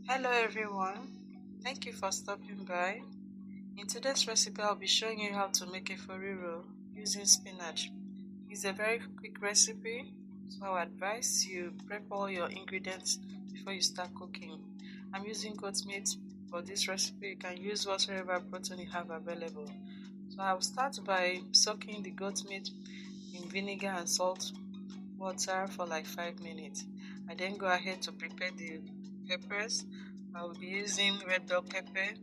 Hello everyone, thank you for stopping by. In today's recipe, I'll be showing you how to make a Efo Riro using spinach. It's a very quick recipe, so I advise you prep all your ingredients before you start cooking. I'm using goat meat for this recipe. You can use whatever protein you have available. So I'll start by soaking the goat meat in vinegar and salt water for like 5 minutes. I then go ahead to prepare the peppers. I will be using red bell pepper,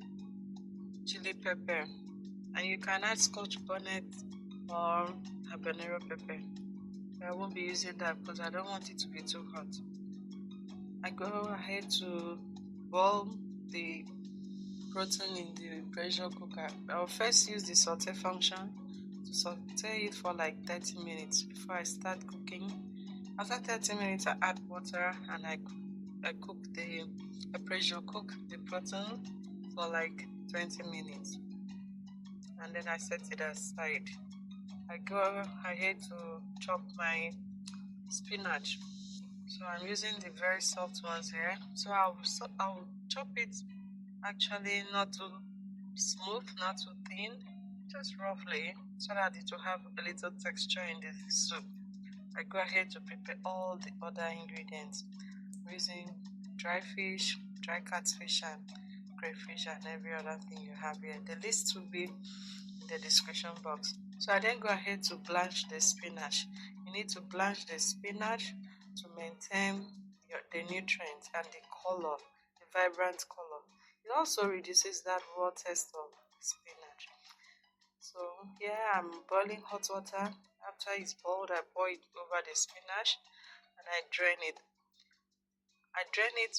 chili pepper, and you can add scotch bonnet or habanero pepper. I won't be using that because I don't want it to be too hot. I go ahead to boil the protein in the pressure cooker. I'll first use the saute function to saute it for like 30 minutes before I start cooking. After 30 minutes, I add water and I pressure cook the protein for like 20 minutes, and then I set it aside. I go ahead to chop my spinach. So I'm using the very soft ones here. So I'll chop it actually not too smooth, not too thin, just roughly, so that it will have a little texture in the soup. I go ahead to prepare all the other ingredients using dry fish, dry catfish, and crayfish, and every other thing you have here. The list will be in the description box. So I then go ahead to blanch the spinach. You need to blanch the spinach to maintain the nutrients and the color, the vibrant color. It also reduces that raw taste of spinach. So here I'm boiling hot water. After it's boiled, I pour it over the spinach and I drain it. I drain it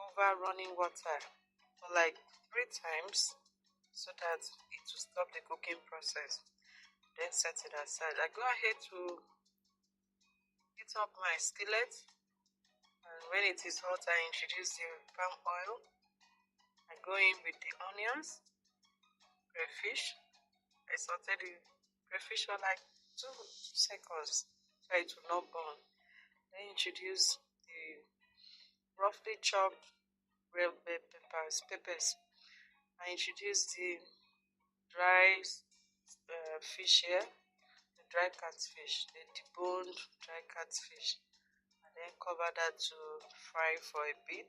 over running water for like 3 times so that it will stop the cooking process. Then set it aside. I go ahead to heat up my skillet, and when it is hot, I introduce the palm oil. I go in with the onions, crayfish. I saute the crayfish for like 2 seconds so it will not burn. Then introduce the roughly chopped red bell peppers. I introduce the dry fish here, the dry catfish, the deboned dry catfish, and then cover that to fry for a bit.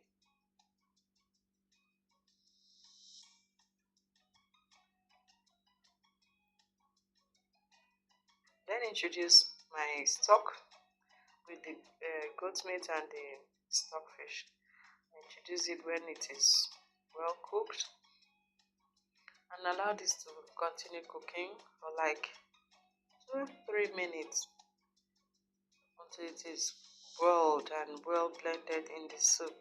Then introduce my stock with the goat meat and the stockfish. Introduce it when it is well cooked and allow this to continue cooking for like 2-3 minutes until it is boiled and well blended in the soup.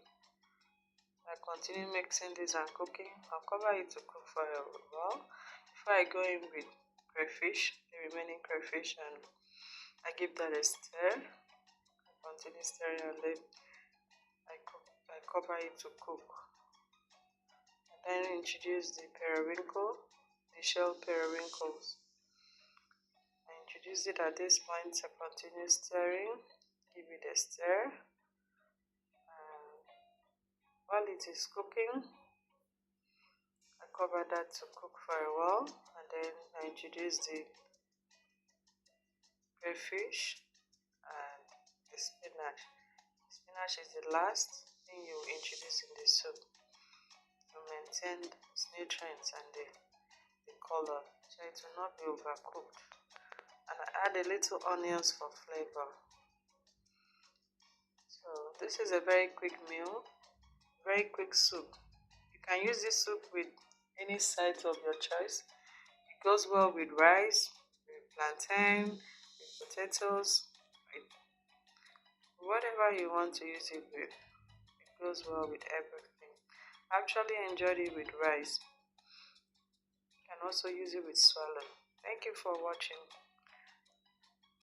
I continue mixing this and cooking. I'll cover it to cook for a while before I go in with crayfish, the remaining crayfish, and I give that a stir. I continue stirring and then I cover it to cook. Then introduce the periwinkle, the shell periwinkles. I introduce it at this point. I continue stirring, give it a stir. While it is cooking, I cover that to cook for a while, and then I introduce the crayfish and the spinach. Spinach is the last thing you introduce in the soup to maintain its nutrients and the color, so it will not be overcooked. And I add a little onions for flavor. So this is a very quick meal, very quick soup. You can use this soup with any sides of your choice. It goes well with rice, with plantain, with potatoes, with whatever you want to use it with. It goes well with everything. I actually enjoyed it with rice. You can also use it with swallow. Thank you for watching.